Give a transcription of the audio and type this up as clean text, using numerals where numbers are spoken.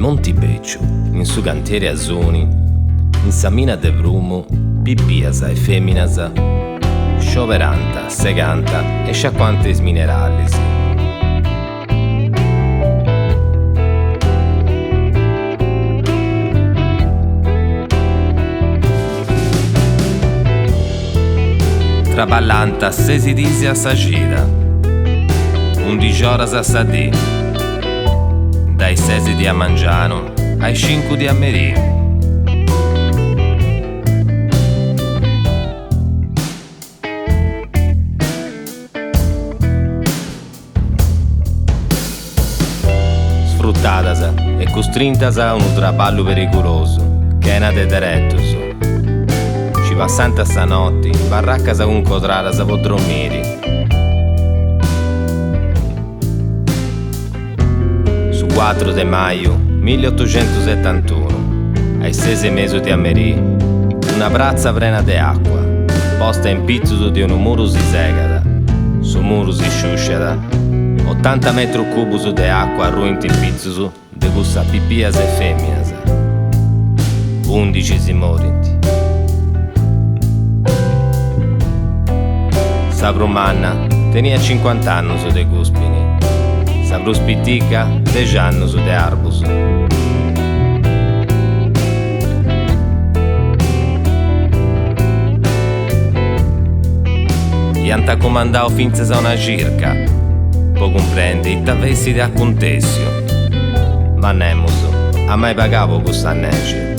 Montipeccio, in su cantiere Azuni, in sa mina de Brumu, pippiasa e femminasa, scioveranta, seganta e sciacquantes mineralis. Traballanta 6 disi a sagida, 11 oras a sadì, dai 6 di a Mangiano ai 5 di a Merì. Sfruttatas e costrintas a un traballo pericoloso, che è una de direttos. Ci va santa stanotti, barraccas con codraras a vodromiri. Su 4 de maio 1871, ai 6 mesi di Ameriì, una brazza prena de acqua, posta in pizzo di un muro si segada, su muro si sciusciada, 80 metri cubi de acqua ruinti in pizzo de gusta pippias e femminas, 11 si morinti. Sa brumanna tenia 50 anni de guspini, sa bruspitica 10 anni de arbus. Ianta comandao finzas a una circa, po comprende i tavessi de accontessio, ma nemuso, a mai pagavo questa nece.